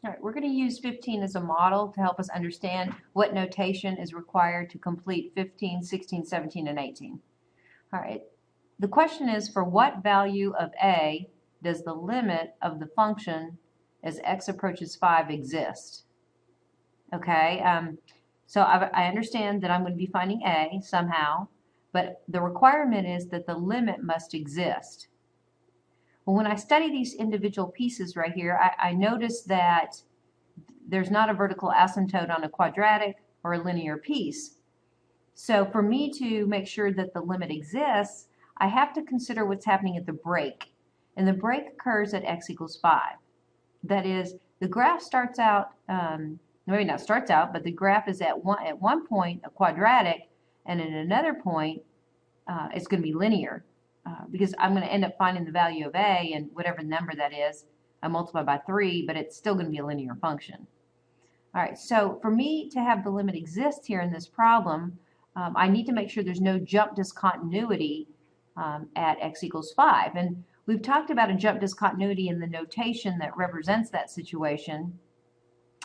All right, we're going to use 15 as a model to help us understand what notation is required to complete 15, 16, 17, and 18. All right, the question is, for what value of a does the limit of the function as x approaches 5 exist? Okay, so I understand that I'm going to be finding a somehow, but the requirement is that the limit must exist. Well, when I study these individual pieces right here, I notice that there's not a vertical asymptote on a quadratic or a linear piece. So for me to make sure that the limit exists, I have to consider what's happening at the break. And the break occurs at x equals 5. That is, the graph starts out, maybe not starts out, but the graph is at one point a quadratic, and at another point it's going to be linear. Because I'm going to end up finding the value of a, and whatever number that is, I multiply by 3, but it's still going to be a linear function. All right, so for me to have the limit exist here in this problem, I need to make sure there's no jump discontinuity at x equals 5. And we've talked about a jump discontinuity in the notation that represents that situation.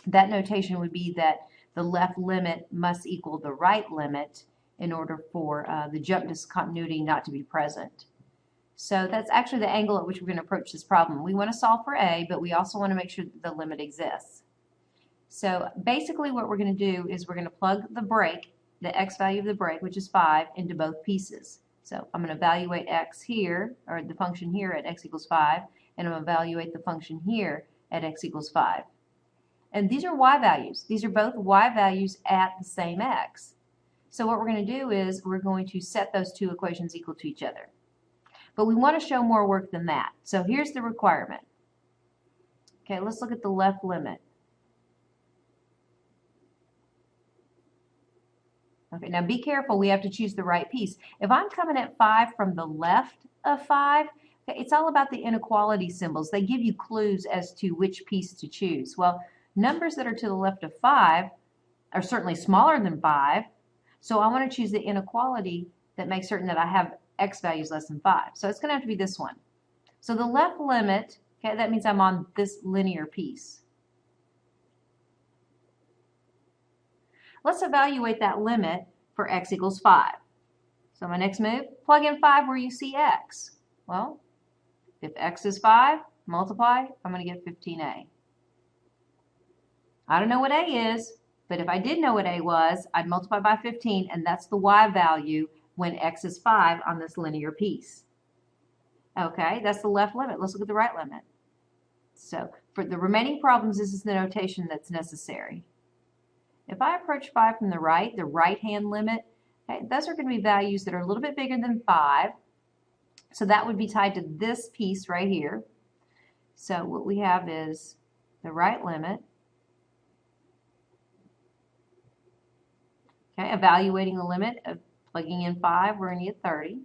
That notation would be that the left limit must equal the right limit in order for the jump discontinuity not to be present. So that's actually the angle at which we're going to approach this problem. We want to solve for a, but we also want to make sure that the limit exists. So basically what we're going to do is we're going to plug the break, the x value of the break, which is 5, into both pieces. So I'm going to evaluate x here, or the function here at x equals 5, and I'm going to evaluate the function here at x equals 5. And these are y values. These are both y values at the same x. So what we're going to do is we're going to set those two equations equal to each other. But we want to show more work than that. So here's the requirement. Okay, let's look at the left limit. Okay, now be careful, we have to choose the right piece. If I'm coming at 5 from the left of 5, okay, it's all about the inequality symbols. They give you clues as to which piece to choose. Well, numbers that are to the left of 5 are certainly smaller than 5, so I want to choose the inequality that makes certain that I have x values less than 5. So it's going to have to be this one. So the left limit, okay, that means I'm on this linear piece. Let's evaluate that limit for x equals 5. So my next move, plug in 5 where you see x. Well, if x is 5, multiply, I'm going to get 15a. I don't know what a is, but if I did know what a was, I'd multiply by 15, and that's the y value when x is 5 on this linear piece. Okay, that's the left limit. Let's look at the right limit. So for the remaining problems, this is the notation that's necessary. If I approach 5 from the right-hand limit, okay, those are going to be values that are a little bit bigger than 5. So that would be tied to this piece right here. So what we have is the right limit. Okay, evaluating the limit of plugging in 5, we're going to get 30.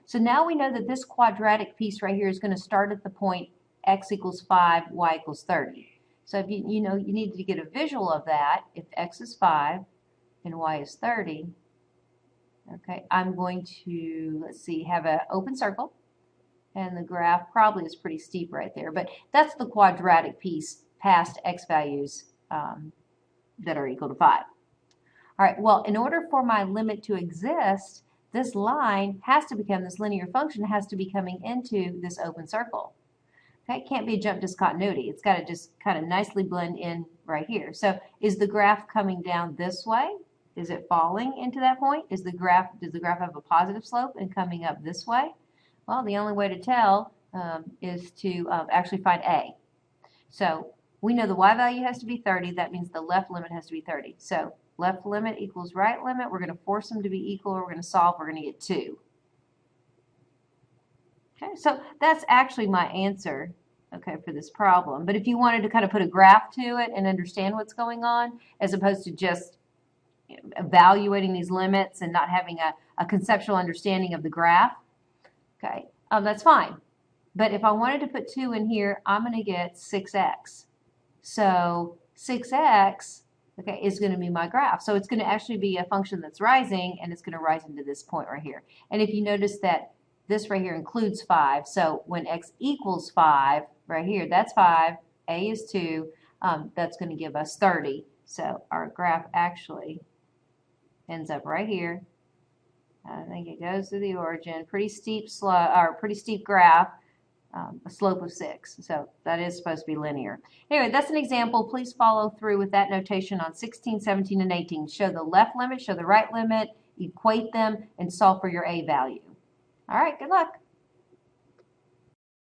So now we know that this quadratic piece right here is going to start at the point x equals 5, y equals 30. So if you need to get a visual of that. If x is 5 and y is 30, okay, I'm going to, let's see, have an open circle. And the graph probably is pretty steep right there. But that's the quadratic piece past x values that are equal to 5. All right, well, in order for my limit to exist, this line has to become, this linear function has to be coming into this open circle. Okay, it can't be a jump discontinuity. It's got to just kind of nicely blend in right here. So is the graph coming down this way? Is it falling into that point? Does the graph have a positive slope and coming up this way? Well, the only way to tell is to actually find a. So we know the y value has to be 30. That means the left limit has to be 30. So left limit equals right limit. We're going to force them to be equal. We're going to solve. We're going to get 2. Okay, so that's actually my answer, okay, for this problem. But if you wanted to kind of put a graph to it and understand what's going on, as opposed to just evaluating these limits and not having a conceptual understanding of the graph, okay, that's fine. But if I wanted to put 2 in here, I'm going to get 6x. So 6x, okay, is going to be my graph. So it's going to actually be a function that's rising, and it's going to rise into this point right here. And if you notice that this right here includes 5, so when x equals 5, right here, that's 5, A is 2, that's going to give us 30. So our graph actually ends up right here. I think it goes to the origin, pretty steep slope, or pretty steep graph, a slope of 6. So that is supposed to be linear. Anyway, that's an example. Please follow through with that notation on 16, 17, and 18. Show the left limit, show the right limit, equate them, and solve for your A value. All right, good luck.